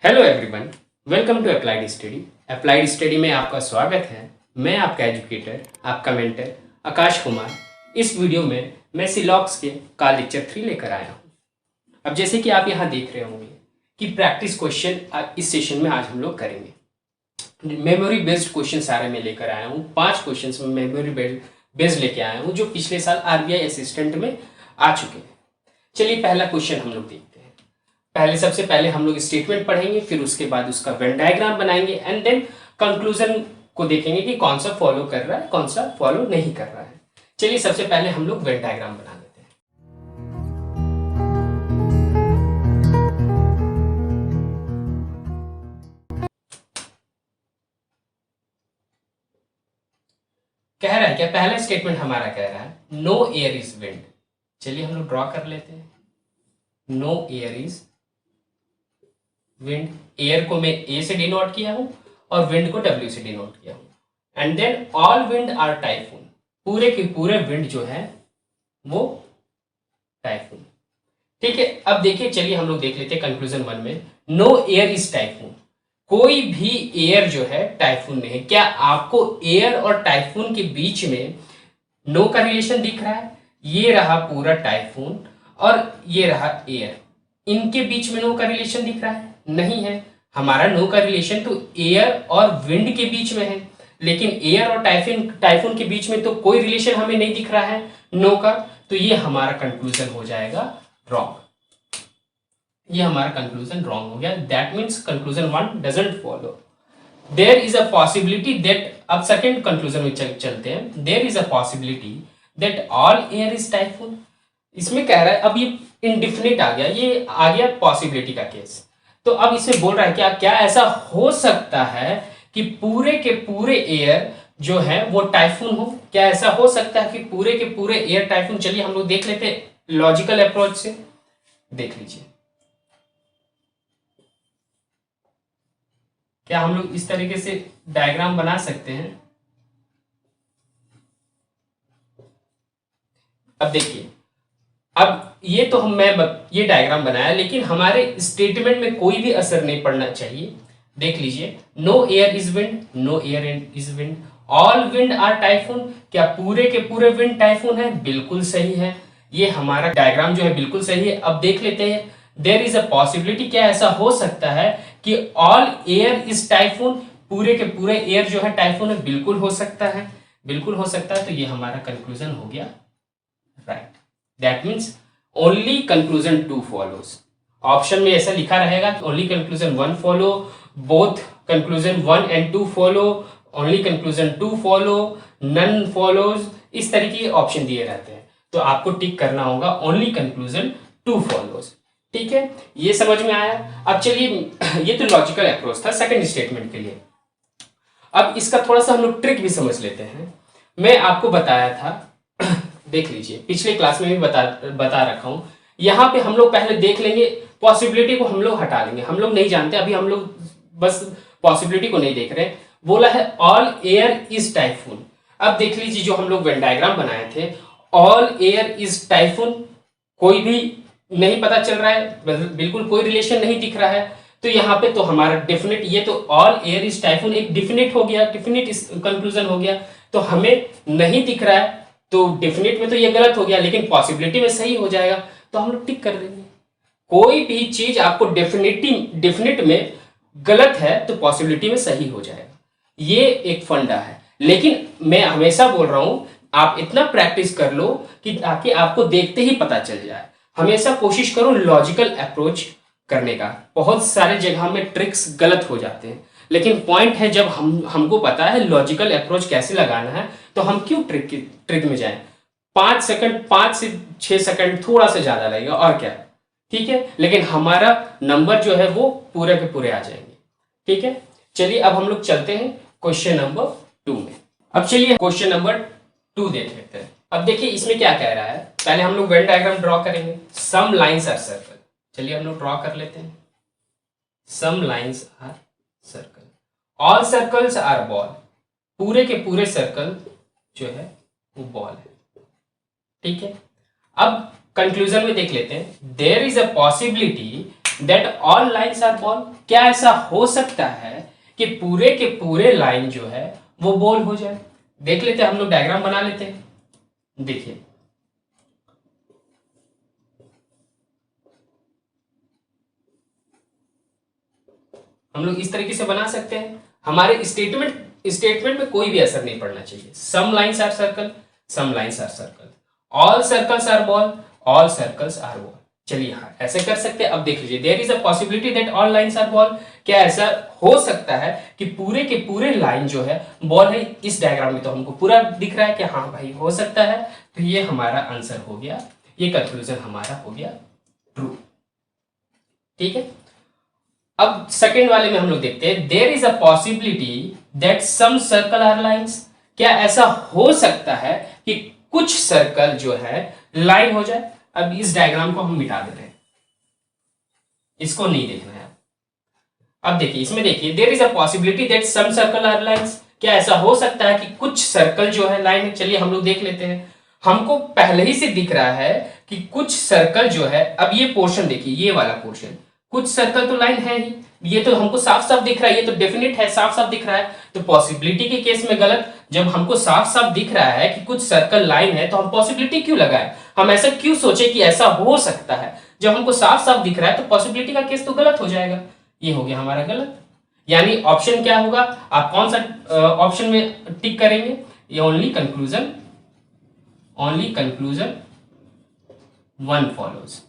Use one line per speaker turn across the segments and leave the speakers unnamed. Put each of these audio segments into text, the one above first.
Hello everyone, welcome to applied study. Applied study में आपका स्वागत है। मैं आपका एजुकेटर, आपका मेंटर आकाश कुमार। इस वीडियो में मैं सिलॉक्स के का लेक्चर 3 लेकर आया हूँ। अब जैसे कि आप यहाँ देख रहे होंगे कि प्रैक्टिस क्वेश्चन इस सेशन में आज हम लोग करेंगे। मेमोरी बेस्ड क्वेश्चन सारे मैं लेकर आया हूँ। 5 क्वेश्चन में मेमोरी बेस्ड लेके आया हूँ जो पिछले साल आरबीआई असिस्टेंट में आ चुके हैं। चलिए पहला क्वेश्चन हम लोग देखते हैं। सबसे पहले हम लोग स्टेटमेंट पढ़ेंगे, फिर उसके बाद उसका वेन डायग्राम बनाएंगे एंड देन कंक्लूजन को देखेंगे कि कौन सा फॉलो कर रहा है, कौन सा फॉलो नहीं कर रहा है। चलिए सबसे पहले हम लोग वेन डायग्राम बना लेते हैं। कह रहा है क्या, पहला स्टेटमेंट हमारा कह रहा है नो एयर इज विंड। चलिए हम लोग ड्रॉ कर लेते हैं। No air is wind, air को मैं ए से डिनोट किया हूं और विंड को डब्ल्यू से डिनोट किया हूं। And then all wind are typhoon, पूरे के पूरे विंड जो है वो टाइफून। ठीक है, अब देखिए, चलिए हम लोग देख लेते हैं कंक्लूजन 1 में। नो एयर इज टाइफून, कोई भी एयर जो है टाइफून नहीं है। क्या आपको एयर और टाइफून के बीच में नो का रिलेशन दिख रहा है? ये रहा पूरा टाइफून और ये रहा एयर, इनके बीच में नो का रिलेशन दिख रहा है? नहीं है। हमारा नो का रिलेशन तो एयर और विंड के बीच में है, लेकिन एयर और टाइफून के बीच में तो कोई रिलेशन हमें नहीं दिख रहा है नो का। तो ये हमारा कंक्लूजन हो जाएगा रॉन्ग। ये हमारा कंक्लूजन रॉन्ग हो गया। That means conclusion 1 doesn't follow. There is a possibility that, अब सेकेंड कंक्लूजन में चलते हैं। There is a possibility that all air is typhoon. इसमें कह रहा है, अब ये इंडिफिनिट आ गया, ये आ गया पॉसिबिलिटी का केस। तो अब इसमें बोल रहा है क्या ऐसा हो सकता है कि पूरे के पूरे एयर जो है वो टाइफून हो? क्या ऐसा हो सकता है कि पूरे के पूरे एयर टाइफून? चलिए हम लोग देख लेते हैं लॉजिकल अप्रोच से। देख लीजिए, क्या हम लोग इस तरीके से डायग्राम बना सकते हैं? अब देखिए, अब ये तो मैं ये डायग्राम बनाया, लेकिन हमारे स्टेटमेंट में कोई भी असर नहीं पड़ना चाहिए। देख लीजिए, no air is wind, no air is wind, all wind are typhoon. क्या पूरे के पूरे विंड टाइफून है? बिल्कुल सही है। ये हमारा डायग्राम जो है बिल्कुल सही है। अब देख लेते हैं, देयर इज अ पॉसिबिलिटी, क्या ऐसा हो सकता है कि ऑल एयर इज टाइफून, पूरे के पूरे एयर जो है टाइफून है? बिल्कुल हो सकता है, बिल्कुल हो सकता है। तो ये हमारा कंक्लूजन हो गया right. That means only conclusion 2 follows. Option में ऐसा लिखा रहेगा कि only conclusion 1 follow, both conclusion 1 and 2 follow, only conclusion 2 follow, none follows, इस तरीके के ऑप्शन दिए रहते हैं। तो आपको टिक करना होगा ओनली कंक्लूजन 2 फॉलोज। ठीक है, ये समझ में आया। अब चलिए, ये तो लॉजिकल अप्रोच था सेकंड स्टेटमेंट के लिए। अब इसका थोड़ा सा हम लोग ट्रिक भी समझ लेते हैं। मैं आपको बताया था, देख लीजिए, पिछले क्लास में भी बता रखा हूं। यहां पे हम लोग पहले देख लेंगे, पॉसिबिलिटी को हम लोग हटा लेंगे। हम लोग नहीं जानते, अभी हम लोग बस पॉसिबिलिटी को नहीं देख रहे। बोला है ऑल एयर इज टाइफून। अब देख लीजिए, जो हम लोग वेन डायग्राम बनाए थे, ऑल एयर इज टाइफून, कोई भी नहीं पता चल रहा है, बिल्कुल कोई रिलेशन नहीं दिख रहा है। तो यहाँ पे तो हमारा डेफिनेट, ये तो ऑल एयर इज टाइफून एक डिफिनेट हो गया, डिफिनेट कंक्लूजन हो गया। तो हमें नहीं दिख रहा है, तो डेफिनेट में तो ये गलत हो गया, लेकिन पॉसिबिलिटी में सही हो जाएगा, तो हम लोग टिक कर देंगे। कोई भी चीज आपको डेफिनेट में गलत है तो पॉसिबिलिटी में सही हो जाएगा। ये एक फंडा है। लेकिन मैं हमेशा बोल रहा हूं, आप इतना प्रैक्टिस कर लो कि ताकि आपको देखते ही पता चल जाए। हमेशा कोशिश करो लॉजिकल अप्रोच करने का। बहुत सारे जगह में ट्रिक्स गलत हो जाते हैं, लेकिन पॉइंट है, जब हमको पता है लॉजिकल अप्रोच कैसे लगाना है, तो हम क्यों ट्रिक में जाएं। 5 सेकंड, 5 से 6 सेकंड थोड़ा सा ज्यादा लगेगा और क्या, ठीक है, लेकिन हमारा नंबर जो है वो पूरे के पूरे आ जाएंगे। ठीक है, चलिए अब हम लोग चलते हैं क्वेश्चन नंबर 2 में। अब चलिए क्वेश्चन नंबर 2 देख लेते हैं। अब देखिए इसमें क्या कह रहा है। पहले हम लोग वेन डायग्राम ड्रॉ करेंगे। Some lines are circle. चलिए हम लोग ड्रॉ कर लेते हैं। Some lines are circle, all circles are ball, पूरे के पूरे सर्कल जो है वो बॉल है। ठीक है, अब कंक्लूजन में देख लेते हैं। There is a possibility that all lines are ball, क्या ऐसा हो सकता है कि पूरे के पूरे लाइन जो है वो बॉल हो जाए? देख लेते हैं, हम लोग डायग्राम बना लेते हैं। देखिए हम लोग इस तरीके से बना सकते हैं, हमारे स्टेटमेंट में कोई भी असर नहीं पड़ना चाहिए। Some lines are circle, some lines are circle, all circles are ball, all circles are ball. चलिए हाँ ऐसे कर सकते हैं। अब देख लीजिए, there is a possibility that all lines are ball, क्या ऐसा हो सकता है कि पूरे के पूरे लाइन जो है बॉल है? इस डायग्राम में तो हमको पूरा दिख रहा है कि हाँ भाई हो सकता है, तो ये हमारा आंसर हो गया, ये कंक्लूजन हमारा हो गया ट्रू। ठीक है, अब सेकेंड वाले में हम लोग देखते हैं, there is a possibility that some circle are lines, क्या ऐसा हो सकता है कि कुछ सर्कल जो है लाइन हो जाए? अब इस डायग्राम को हम मिटा दे रहे हैं, इसको नहीं देखना है। अब देखिए इसमें देखिए, there is a possibility that some circle are lines, क्या ऐसा हो सकता है कि कुछ सर्कल जो है लाइन है? चलिए हम लोग देख लेते हैं, हमको पहले ही से दिख रहा है कि कुछ सर्कल जो है, अब ये पोर्शन देखिए, ये वाला पोर्शन, कुछ सर्कल तो लाइन है ही, ये तो हमको साफ साफ दिख रहा है, ये तो डेफिनेट है, साफ साफ दिख रहा है। तो पॉसिबिलिटी के केस में गलत, जब हमको साफ साफ दिख रहा है कि कुछ सर्कल लाइन है तो हम पॉसिबिलिटी क्यों लगाए? हम ऐसा क्यों सोचे कि ऐसा हो सकता है? जब हमको साफ साफ दिख रहा है तो पॉसिबिलिटी का केस तो गलत हो जाएगा, ये हो गया हमारा गलत। यानी ऑप्शन क्या होगा, आप कौन सा ऑप्शन में टिक करेंगे? ये ओनली कंक्लूजन वन फॉलोज,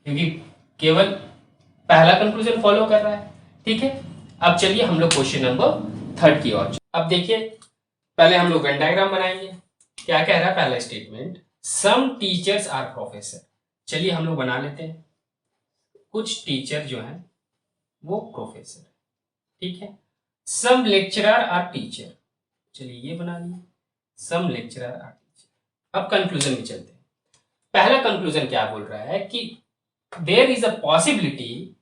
क्योंकि केवल पहला कंक्लूजन फॉलो कर रहा है। ठीक है, अब चलिए हम लोग क्वेश्चन नंबर 3 की ओर। अब देखिए पहले हम लोग वेन डायग्राम बनाएंगे। क्या कह रहा है पहला statement, some teachers are professor. चलिए हम लोग बना लेते हैं, कुछ टीचर जो है वो प्रोफेसर, ठीक है। सम लेक्चरर आर टीचर, चलिए ये बना लिए, सम लेक्चरर आर टीचर। अब कंक्लूजन में चलते हैं। पहला कंक्लूजन क्या बोल रहा है कि there is a possibility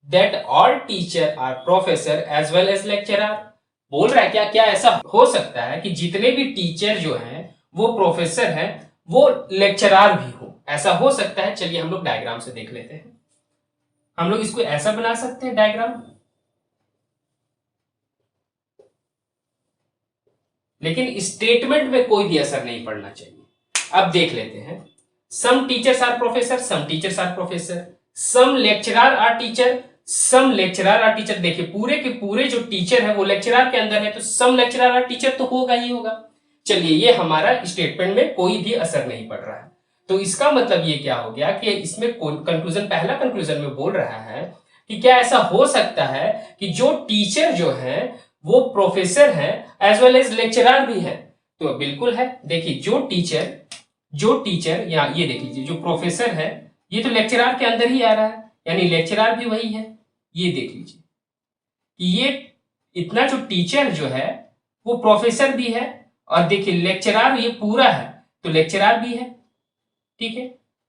that all teacher are professor as well as lecturer. बोल रहा है क्या, क्या ऐसा हो सकता है कि जितने भी टीचर जो हैं वो प्रोफेसर हैं, वो लेक्चरर भी हो? ऐसा हो सकता है। चलिए हम लोग डायग्राम से देख लेते हैं। हम लोग इसको ऐसा बना सकते हैं डायग्राम, लेकिन स्टेटमेंट में कोई भी असर नहीं पड़ना चाहिए। अब देख लेते हैं, some teachers are professor, some teachers are professor, some lecturer are teacher, some lecturer are teacher. देखिए पूरे के पूरे जो टीचर है वो लेक्चरर के अंदर है, तो सम लेक्चरर आर टीचर तो होगा ही होगा। चलिए ये हमारा स्टेटमेंट में कोई भी असर नहीं पड़ रहा है, तो इसका मतलब ये क्या हो गया कि इसमें कंक्लूजन, पहला कंक्लूजन में बोल रहा है कि क्या ऐसा हो सकता है कि जो टीचर जो है वो प्रोफेसर है एज वेल एज लेक्चरर भी है? तो बिल्कुल है। देखिए जो टीचर या ये देख लीजिए, जो प्रोफेसर है ये तो लेक्चरर के अंदर ही आ रहा है, यानी लेक्चरर भी वही है। ये देख लीजिए कि ये इतना जो टीचर जो है वो प्रोफेसर भी है, और देखिए लेक्चरर ये पूरा है तो लेक्चरर भी है। ठीक है,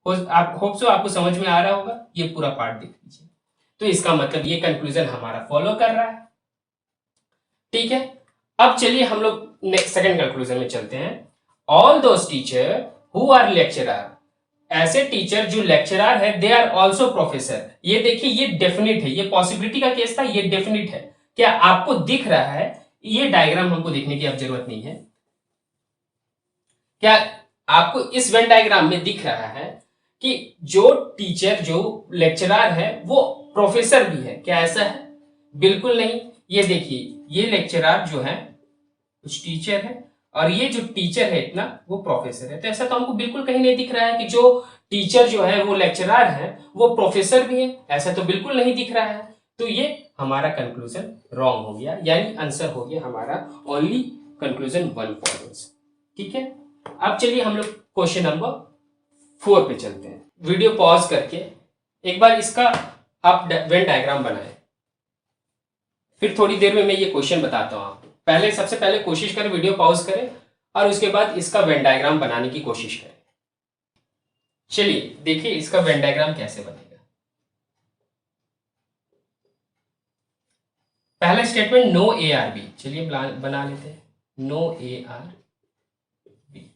आप होप सो आपको समझ में आ रहा होगा, ये पूरा पार्ट देख लीजिए। तो इसका मतलब ये कंक्लूजन हमारा फॉलो कर रहा है। ठीक है, अब चलिए हम लोग सेकंड कंक्लूजन में चलते हैं। All those teacher who are lecturer, ऐसे टीचर जो लेक्चरर है, दे आर ऑल्सो प्रोफेसर। ये देखिए ये डेफिनेट है, ये पॉसिबिलिटी का केस था, ये डेफिनेट है। क्या आपको दिख रहा है? ये डायग्राम हमको देखने की अब जरूरत नहीं है। क्या आपको इस वेन डायग्राम में दिख रहा है कि जो टीचर जो लेक्चरर है वो प्रोफेसर भी है? क्या ऐसा है? बिल्कुल नहीं। ये देखिए ये लेक्चरर जो है कुछ टीचर है, और ये जो टीचर है इतना वो प्रोफेसर है। तो ऐसा तो हमको बिल्कुल कहीं नहीं दिख रहा है कि जो टीचर जो है वो लेक्चरर है वो प्रोफेसर भी है, ऐसा तो बिल्कुल नहीं दिख रहा है। तो ये हमारा कंक्लूजन रॉन्ग हो गया, यानी आंसर हो गया हमारा ओनली कंक्लूजन वन फॉलोज। ठीक है, अब चलिए हम लोग क्वेश्चन नंबर 4 पे चलते हैं। वीडियो पॉज करके एक बार इसका आप वेन डायग्राम बनाएं, फिर थोड़ी देर में मैं ये क्वेश्चन बताता हूं आपको। पहले सबसे पहले कोशिश करें वीडियो पॉज करें और उसके बाद इसका वेन डायग्राम बनाने की कोशिश करें। चलिए देखिए इसका वेन डायग्राम कैसे बनेगा। पहला statement no A are B, चलिए बना लेते हैं, no A are B.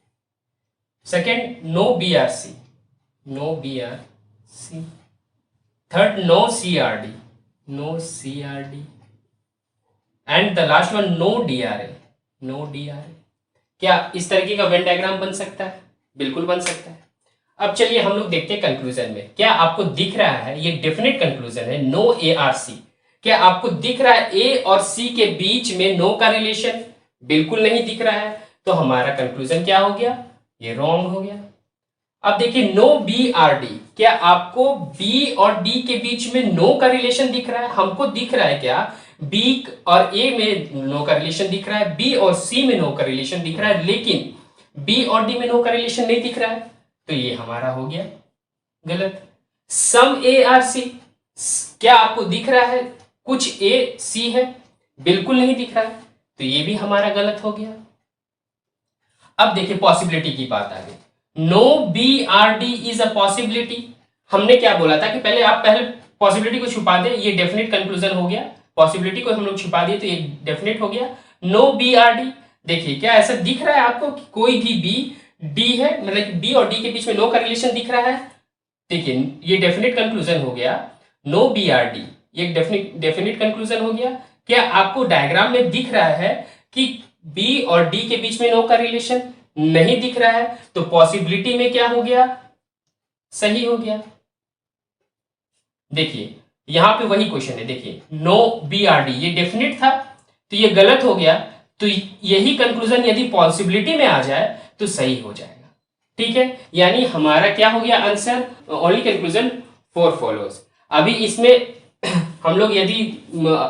Second no B are C, no B are C, third no C are D, no C are D, and the last one no D are A, no D are A. क्या इस तरीके का Venn diagram बन सकता है? बिल्कुल बन सकता है। अब चलिए हम लोग देखते हैं कंक्लूजन में। क्या आपको दिख रहा है, ये डेफिनेट कंक्लूजन है, नो ए आर सी। क्या आपको दिख रहा है ए और सी के बीच में नो का रिलेशन? बिल्कुल नहीं दिख रहा है, तो हमारा कंक्लूजन क्या हो गया? ये रॉन्ग हो गया। अब देखिए नो बी आर डी, क्या आपको बी और डी के बीच में नो का रिलेशन दिख रहा है? हमको दिख रहा है क्या बी और ए में नो का रिलेशन दिख रहा है, बी और सी में नो का रिलेशन दिख रहा है, लेकिन बी और डी में नो का रिलेशन नहीं दिख रहा है, तो ये हमारा हो गया गलत। सम ए आर सी, क्या आपको दिख रहा है कुछ ए सी है? बिल्कुल नहीं दिख रहा है, तो ये भी हमारा गलत हो गया। अब देखिए पॉसिबिलिटी की बात आ गई। No B are D is a possibility. हमने क्या बोला था कि पहले पॉसिबिलिटी को छुपा दे, ये डेफिनेट कंक्लूजन हो गया। पॉसिबिलिटी को हम लोग छुपा दिए तो ये डेफिनेट हो गया। नो बी आर डी, देखिए क्या ऐसा दिख रहा है आपको कि कोई भी बी डी है, मतलब बी और डी के बीच में नो का रिलेशन दिख रहा है? देखिए ये डेफिनेट कंक्लूजन हो गया, नो बी आर डी, ये डेफिनेट कंक्लूजन हो गया। क्या आपको डायग्राम में दिख रहा है कि बी और डी के बीच में नो का रिलेशन? नहीं दिख रहा है, तो पॉसिबिलिटी में क्या हो गया? सही हो गया। देखिए यहां पे वही क्वेश्चन है, देखिए नो बी आर डी ये डेफिनेट था, तो ये गलत हो गया। तो यही कंक्लूजन यदि पॉसिबिलिटी में आ जाए तो सही हो जाएगा। ठीक है, यानी हमारा क्या हो गया आंसर? Only conclusion 4 follows. अभी इसमें हम लोग यदि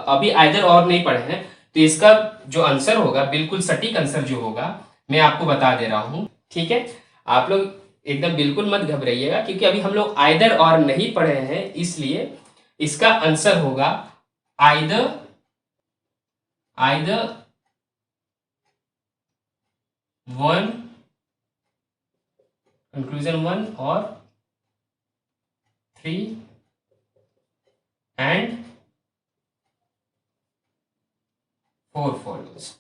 अभी आइदर और नहीं पढ़े हैं तो इसका जो आंसर होगा, बिल्कुल सटीक आंसर जो होगा, मैं आपको बता दे रहा हूं। ठीक है, आप लोग एकदम बिल्कुल मत घबराइएगा, क्योंकि अभी हम लोग आइदर और नहीं पढ़े हैं, इसलिए इसका आंसर होगा आइदर वन, कंक्लूजन 1 और 3 एंड 4 फॉलोज,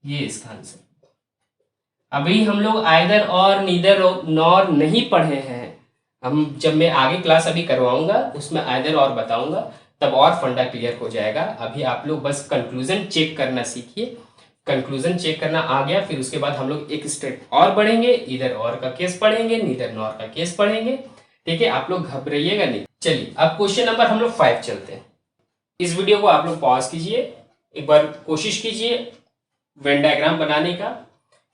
ये इसका आंसर। अभी हम लोग आइदर और नीदर नॉर नहीं पढ़े हैं। हम जब मैं आगे क्लास अभी करवाऊंगा उसमें आइदर और बताऊंगा, तब और फंडा क्लियर हो जाएगा। अभी आप लोग बस कंक्लूजन चेक करना सीखिए। कंक्लूजन चेक करना आ गया, फिर उसके बाद हम लोग एक स्टेप और बढ़ेंगे, इधर और का केस पढ़ेंगे, नीदर नॉर का केस पढ़ेंगे। ठीक है, आप लोग घबराइएगा नहीं। चलिए अब क्वेश्चन नंबर हम लोग 5 चलते हैं। इस वीडियो को आप लोग पॉज कीजिए, एक बार कोशिश कीजिए वेन डायग्राम बनाने का,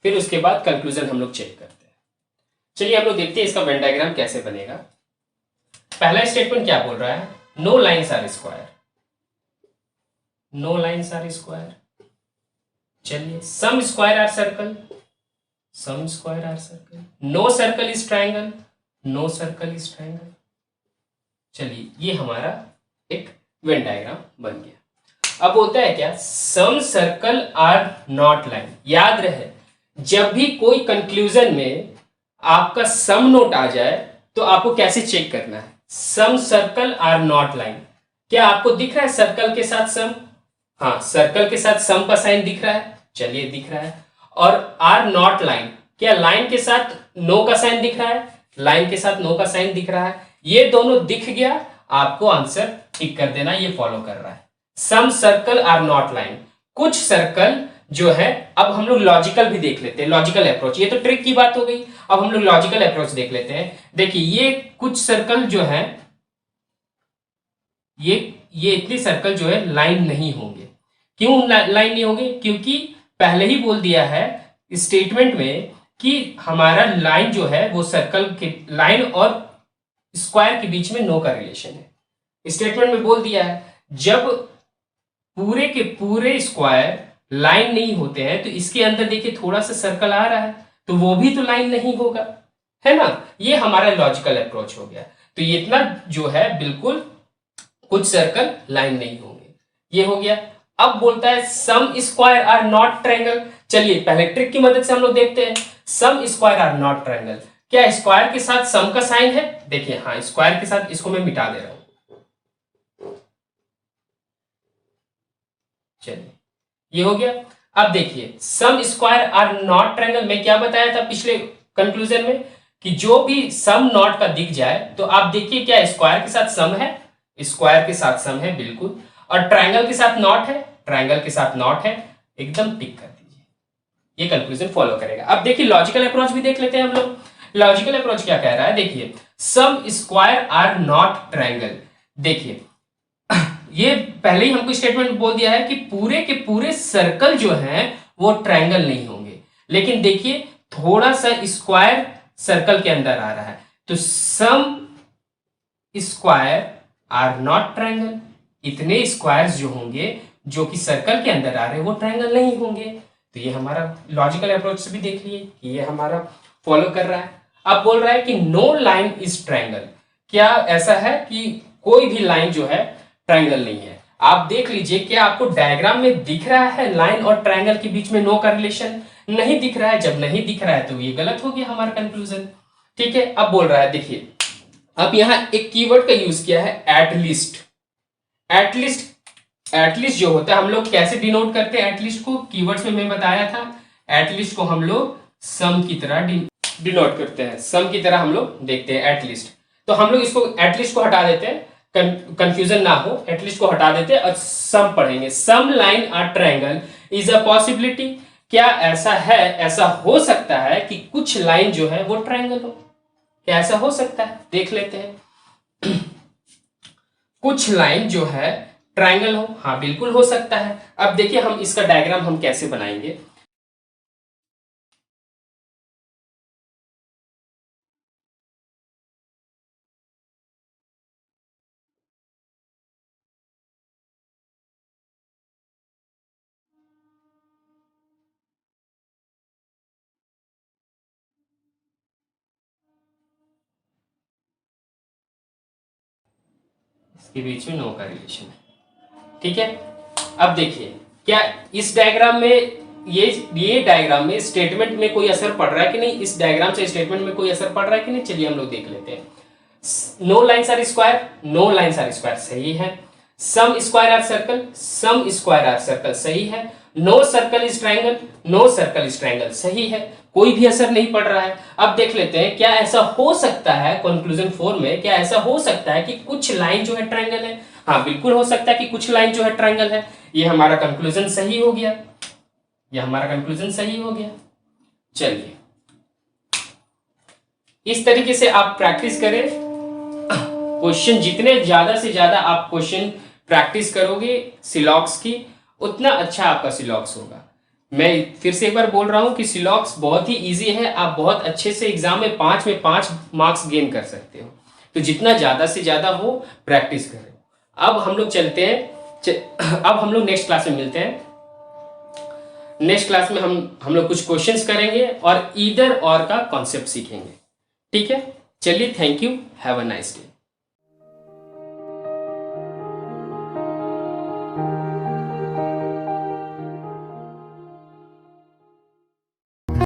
फिर उसके बाद कंक्लूजन हम लोग चेक करते हैं। चलिए हम लोग देखते हैं इसका वेन डायग्राम कैसे बनेगा। पहला स्टेटमेंट क्या बोल रहा है? No lines are square, no lines are square. चलिए some square are circle, some square are circle. No circle is triangle, no circle is triangle. चलिए ये हमारा एक वेन डायग्राम बन गया। अब होता है क्या? सम सर्कल आर नॉट लाइन। याद रहे जब भी कोई कंक्लूजन में आपका सम नोट आ जाए तो आपको कैसे चेक करना है? सम सर्कल आर नॉट लाइन। क्या आपको दिख रहा है सर्कल के साथ सम? हाँ, सर्कल के साथ सम का साइन दिख रहा है। चलिए दिख रहा है। और आर नॉट लाइन, क्या लाइन के साथ नो का साइन दिख रहा है? लाइन के साथ नो का साइन दिख रहा है। ये दोनों दिख गया, आपको आंसर टिक कर देना, ये फॉलो कर रहा है। सम सर्कल आर नॉट लाइन। कुछ सर्कल जो है, अब हम लोग लॉजिकल भी देख लेते हैं, लॉजिकल अप्रोच। ये तो ट्रिक की बात हो गई, अब हम लोग लॉजिकल अप्रोच देख लेते हैं। देखिए ये कुछ सर्कल जो है, ये इतने सर्कल जो है लाइन नहीं होंगे। क्यों लाइन नहीं होंगे? क्योंकि पहले ही बोल दिया है स्टेटमेंट में कि हमारा लाइन जो है वो सर्कल के, लाइन और स्क्वायर के बीच में नो का रिलेशन है। स्टेटमेंट में बोल दिया है जब पूरे के पूरे स्क्वायर लाइन नहीं होते हैं तो इसके अंदर देखिए थोड़ा सा सर्कल आ रहा है, तो वो भी तो लाइन नहीं होगा, है ना? ये हमारा लॉजिकल अप्रोच हो गया। तो ये इतना जो है बिल्कुल कुछ सर्कल लाइन नहीं होंगे, ये हो गया। अब बोलता है some square are not triangle. चलिए पहले ट्रिक की मदद से हम लोग देखते हैं। सम स्क्वायर आर नॉट ट्रायंगल, क्या स्क्वायर के साथ सम का साइन है? देखिए हाँ, स्क्वायर के साथ इसको मैं मिटा दे रहा हूं। चलिए ये हो गया। अब देखिए सम स्क्वायर आर नॉट ट्रायंगल, मैं क्या बताया था पिछले कंक्लूजन में कि जो भी सम नॉट का दिख जाए तो आप देखिए क्या स्क्वायर के साथ सम है, स्क्वायर के साथ सम है बिल्कुल, और ट्रायंगल के साथ नॉट है, ट्रायंगल के साथ नॉट है, एकदम टिक कर दीजिए, ये कंक्लूजन फॉलो करेगा। अब देखिए लॉजिकल अप्रोच भी देख लेते हैं हम लोग। लॉजिकल अप्रोच क्या कह रहा है, देखिए सम स्क्वायर आर नॉट ट्रायंगल। देखिए ये पहले ही हमको स्टेटमेंट बोल दिया है कि पूरे के पूरे सर्कल जो हैं वो ट्रायंगल नहीं होंगे, लेकिन देखिए थोड़ा सा स्क्वायर सर्कल के अंदर आ रहा है, तो सम स्क्वायर आर नॉट ट्रायंगल, इतने स्क्वायर्स जो होंगे जो कि सर्कल के अंदर आ रहे हैं वो ट्रायंगल नहीं होंगे। तो ये हमारा लॉजिकल अप्रोच से भी देख लिए कि ये हमारा फॉलो कर रहा है। अब बोल रहा है कि नो लाइन इज ट्रायंगल, क्या ऐसा है कि कोई भी लाइन जो है ट्रायंगल नहीं है। आप देख लीजिए क्या आपको डायग्राम में दिख रहा है लाइन और ट्रायंगल के बीच में नो कॉरिलेशन, नहीं दिख रहा है। जब नहीं दिख रहा है तो ये गलत हो गया हमारा कंक्लूजन, ठीक है। अब बोल रहा है देखिए, अब यहां एक कीवर्ड का यूज किया है एटलीस्ट। एटलीस्ट जो होता है हम लोग कैसे डिनोट करते हैं एटलीस्ट को, कीवर्ड्स में मैं बताया था। एटलीस्ट को हम लोग सम की तरह डिनोट करते हैं, सम की तरह हम लोग देखते हैं एटलीस्ट। तो हम लोग इसको एटलीस्ट को हटा देते हैं, कंफ्यूजन ना हो, एटलीस्ट को हटा देते हैं और सम पढ़ेंगे। Some line are triangle is a possibility, क्या ऐसा है, ऐसा हो सकता है कि कुछ लाइन जो है वो ट्रायंगल हो, क्या ऐसा हो सकता है, देख लेते हैं। कुछ लाइन जो है ट्रायंगल हो, हाँ बिल्कुल हो सकता है। अब देखिए हम इसका डायग्राम हम कैसे बनाएंगे। इसके बीच में नो का रिलेशन है, ठीक है। अब देखिए क्या इस डायग्राम में ये डायग्राम में स्टेटमेंट में कोई असर पड़ रहा है कि नहीं, इस डायग्राम से स्टेटमेंट में कोई असर पड़ रहा है कि नहीं, चलिए हम लोग देख लेते हैं। No lines are square, no lines are square सही है। Some square are circle, some square are circle सही है। No circle is triangle, no circle is triangle सही है, कोई भी असर नहीं पड़ रहा है। अब देख लेते हैं क्या ऐसा हो सकता है कंक्लूजन 4 में, क्या ऐसा हो सकता है कि कुछ लाइन जो है ट्रायंगल है, हाँ बिल्कुल हो सकता है कि कुछ लाइन जो है ट्रायंगल है। ये हमारा कंक्लूजन सही हो गया, ये हमारा कंक्लूजन सही हो गया। चलिए इस तरीके से आप प्रैक्टिस करें, क्वेश्चन जितने ज्यादा से ज्यादा आप क्वेश्चन प्रैक्टिस करोगे सिलॉक्स की, उतना अच्छा आपका सिलॉक्स होगा। मैं फिर से एक बार बोल रहा हूं कि सिलॉक्स बहुत ही इजी है, आप बहुत अच्छे से एग्जाम में 5 में 5 मार्क्स गेन कर सकते हो। तो जितना ज्यादा से ज्यादा हो प्रैक्टिस करें। अब हम लोग चलते हैं, अब हम लोग नेक्स्ट क्लास में मिलते हैं। नेक्स्ट क्लास में हम लोग कुछ क्वेश्चंस करेंगे और ईदर और का कॉन्सेप्ट सीखेंगे, ठीक है। चलिए thank you, have a nice day.